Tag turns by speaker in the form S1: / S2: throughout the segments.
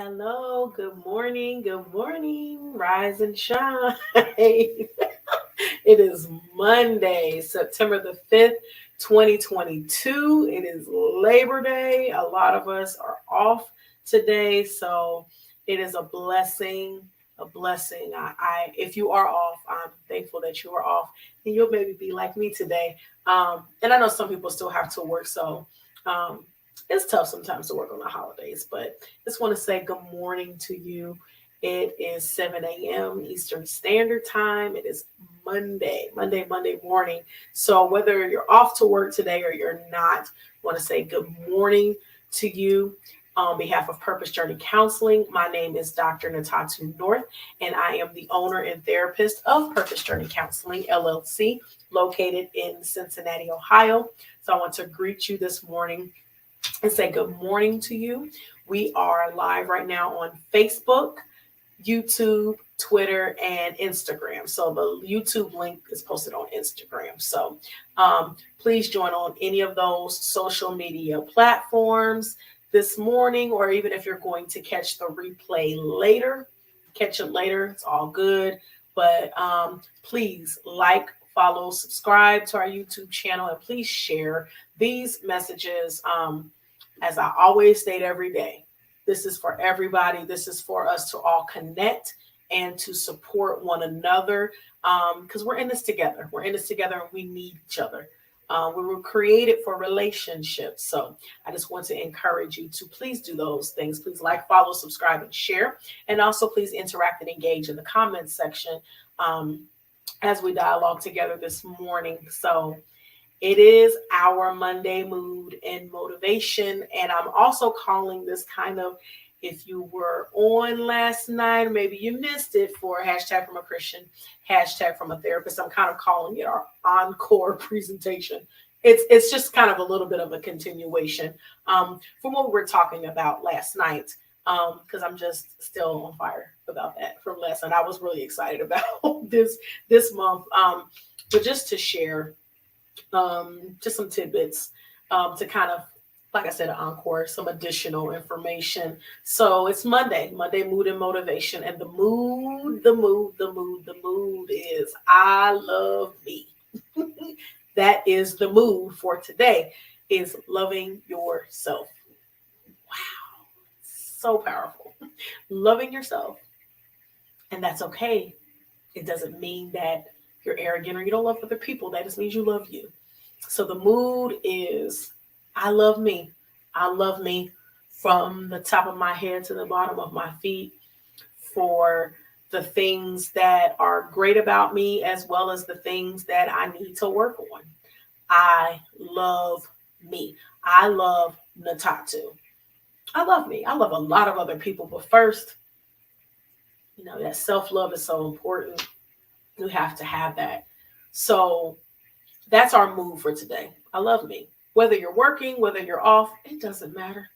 S1: Hello, good morning, rise and shine. It is Monday, September the 5th, 2022. It is Labor Day. A lot of us are off today, so it is a blessing. A blessing. If you are off, I'm thankful that you are off, and you'll maybe be like me today. And I know some people still have to work, so um, it's tough sometimes to work on the holidays. But just want to say good morning to you. It is 7 a.m. Eastern Standard Time. It is Monday morning. So whether you're off to work today or you're not, I want to say good morning to you. On behalf of Purpose Journey Counseling, my name is Dr. Natatu North, and I am the owner and therapist of Purpose Journey Counseling, LLC, located in Cincinnati, Ohio. So I want to greet you this morning and say good morning to you. We are live right now on Facebook, YouTube, Twitter, and Instagram. So the YouTube link is posted on Instagram. So please join on any of those social media platforms this morning, or even if you're going to catch the replay later, catch it later. It's all good. But please like, follow, subscribe to our YouTube channel, and please share these messages. As I always state every day, this is for everybody. This is for us to all connect and to support one another, because we're in this together. We're in this together, and we need each other. We were created for relationships. So I just want to encourage you to please do those things. Please like, follow, subscribe, and share. And also please interact and engage in the comments section as we dialogue together this morning. So it is our Monday mood and motivation. And I'm also calling this kind of, if you were on last night, or maybe you missed it, for hashtag from a Christian, hashtag from a therapist. I'm kind of calling it our encore presentation. It's just kind of a little bit of a continuation from what we were talking about last night, because I'm just still on fire about that from last night. I was really excited about this month, but just to share just some tidbits to kind of, like I said, encore, some additional information. So it's Monday mood and motivation. And the mood is I love me. That is the mood for today, is loving yourself. Wow. So powerful. Loving yourself. And that's okay. It doesn't mean that you're arrogant or you don't love other people. That just means you love you. So the mood is I love me. I love me from the top of my head to the bottom of my feet, for the things that are great about me as well as the things that I need to work on. I love me. I love Natatu. I love me. I love a lot of other people, but first, that self-love is so important. You have to have that. So that's our mood for today. I love me. Whether you're working, whether you're off, it doesn't matter.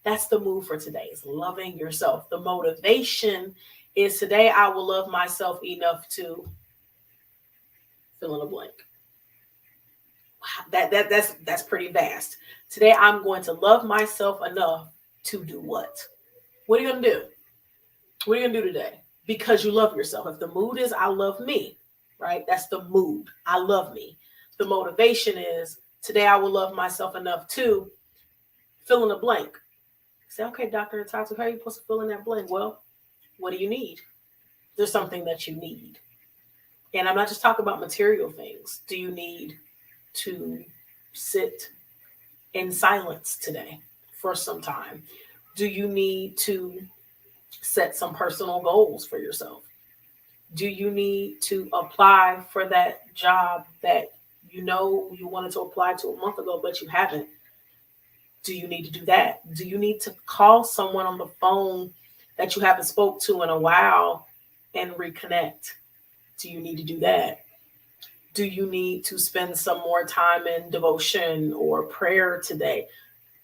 S1: That's the mood for today, is loving yourself. The motivation is today I will love myself enough to fill in a blank. Wow, that's pretty vast. Today I'm going to love myself enough to do what? What are you going to do? What are you going to do today? Because you love yourself. If the mood is I love me, right? That's the mood. I love me. The motivation is today I will love myself enough to fill in a blank. Say, okay, Dr. Natatu, how are you supposed to fill in that blank? Well, what do you need? There's something that you need. And I'm not just talking about material things. Do you need to sit in silence today for some time? Do you need to set some personal goals for yourself? Do you need to apply for that job that you wanted to apply to a month ago, but you haven't? Do you need to do that? Do you need to call someone on the phone that you haven't spoke to in a while and reconnect? Do you need to do that? Do you need to spend some more time in devotion or prayer today?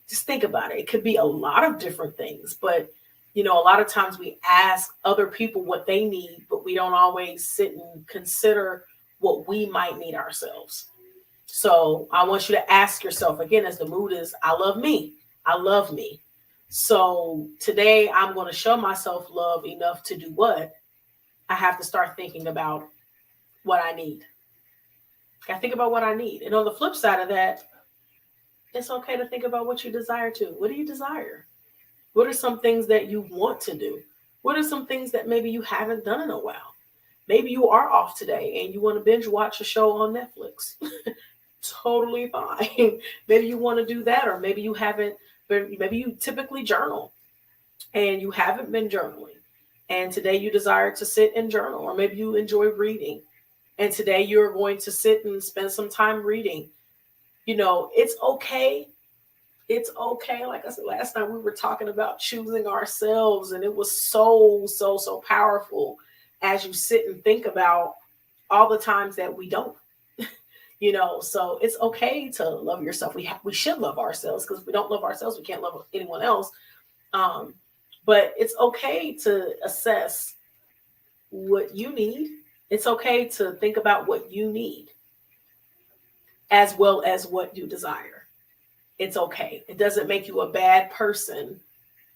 S1: Just think about it. It could be a lot of different things, but a lot of times we ask other people what they need, but we don't always sit and consider what we might need ourselves. So I want you to ask yourself again, as the mood is, I love me. I love me. So today I'm going to show myself love enough to do what? I have to start thinking about what I need. I think about what I need. And on the flip side of that, it's okay to think about what you desire to. What do you desire? What are some things that you want to do? What are some things that maybe you haven't done in a while? Maybe you are off today and you want to binge watch a show on Netflix. Totally fine. Maybe you want to do that, or maybe you haven't, maybe you typically journal and you haven't been journaling. And today you desire to sit and journal, or maybe you enjoy reading. And today you're going to sit and spend some time reading. It's okay. It's okay. Like I said last night, we were talking about choosing ourselves, and it was so, so, so powerful as you sit and think about all the times that we don't. So it's okay to love yourself. We should love ourselves, because if we don't love ourselves, we can't love anyone else. But it's okay to assess what you need. It's okay to think about what you need as well as what you desire. It's okay. It doesn't make you a bad person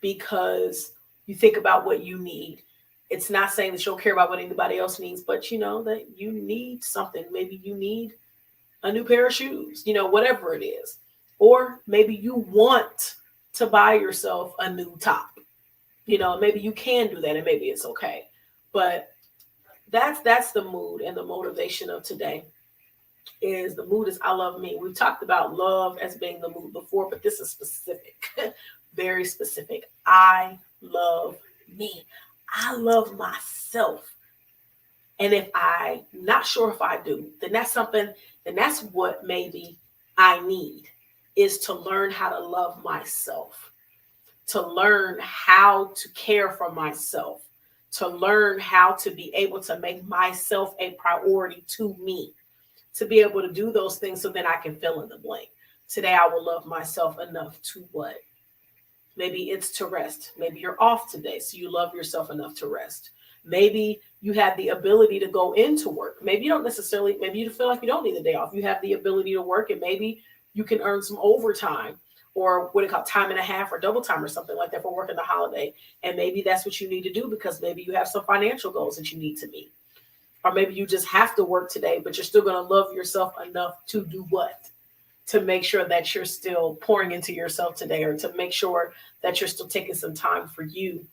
S1: because you think about what you need. It's not saying that you don't care about what anybody else needs, but you know that you need something. Maybe you need a new pair of shoes, whatever it is. Or maybe you want to buy yourself a new top. Maybe you can do that, and maybe it's okay. But that's the mood and the motivation of today. The mood is I love me. We've talked about love as being the mood before, but this is specific, very specific. I love me. I love myself. And if I'm not sure if I do, then that's what maybe I need, is to learn how to love myself, to learn how to care for myself, to learn how to be able to make myself a priority to me, to be able to do those things so then I can fill in the blank. Today, I will love myself enough to what? Maybe it's to rest. Maybe you're off today, so you love yourself enough to rest. Maybe you have the ability to go into work. Maybe you feel like you don't need the day off. You have the ability to work, and maybe you can earn some overtime, or what they call time and a half, or double time, or something like that for working the holiday. And maybe that's what you need to do because maybe you have some financial goals that you need to meet. Or maybe you just have to work today, but you're still going to love yourself enough to do what? To make sure that you're still pouring into yourself today, or to make sure that you're still taking some time for you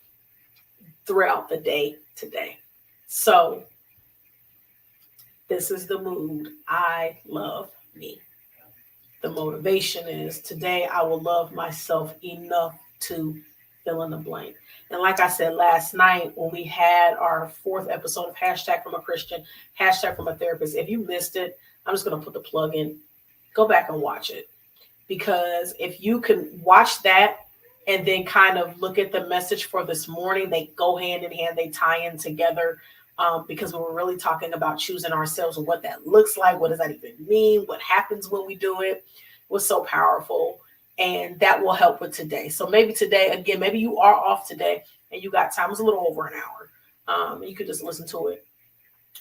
S1: throughout the day today. So this is the mood. I love me. The motivation is today I will love myself enough to fill in the blank. And like I said last night, when we had our 4th episode of Hashtag from a Christian, Hashtag from a Therapist, if you missed it, I'm just going to put the plug in. Go back and watch it. Because if you can watch that and then kind of look at the message for this morning, they go hand in hand, they tie in together. Because we were really talking about choosing ourselves and what that looks like. What does that even mean? What happens when we do it? It was so powerful. And that will help with today. So maybe today, again, maybe you are off today and you got time. It was a little over an hour. You could just listen to it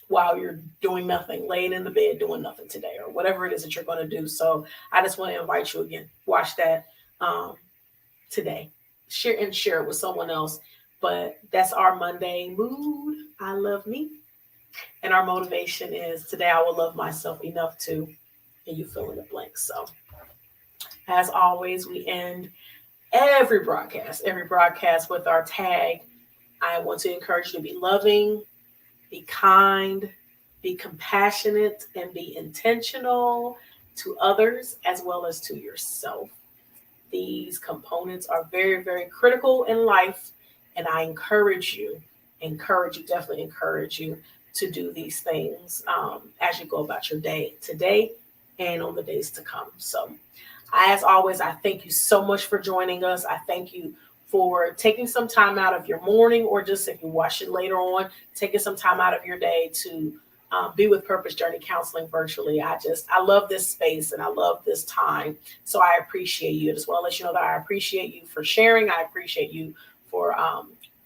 S1: while you're doing nothing, laying in the bed doing nothing today, or whatever it is that you're going to do. So I just want to invite you again, watch that today. Share it with someone else. But that's our Monday mood. I love me. And our motivation is today I will love myself enough to, and you fill in the blank. So as always, we end every broadcast with our tag. I want to encourage you to be loving, be kind, be compassionate, and be intentional to others as well as to yourself. These components are very, very critical in life. And I definitely encourage you to do these things as you go about your day today and on the days to come. So as always, I thank you so much for joining us. I thank you for taking some time out of your morning, or just if you watch it later on, taking some time out of your day to be with Purpose Journey Counseling virtually. I love this space and I love this time. So I appreciate you. I just want to let you know that I appreciate you for sharing. I appreciate you for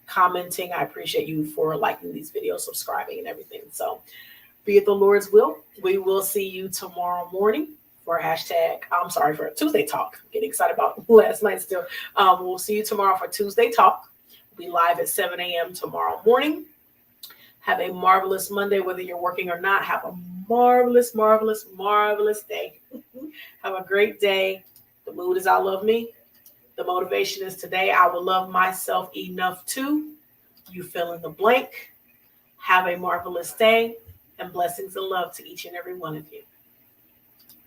S1: commenting. I appreciate you for liking these videos, subscribing, and everything. So be it the Lord's will, we will see you tomorrow morning for for Tuesday Talk. I'm getting excited about last night still. We'll see you tomorrow for Tuesday Talk. We'll be live at 7 a.m. tomorrow morning. Have a marvelous Monday, whether you're working or not. Have a marvelous, marvelous, marvelous day. Have a great day. The mood is I love me. The motivation is today I will love myself enough to. You fill in the blank. Have a marvelous day and blessings and love to each and every one of you.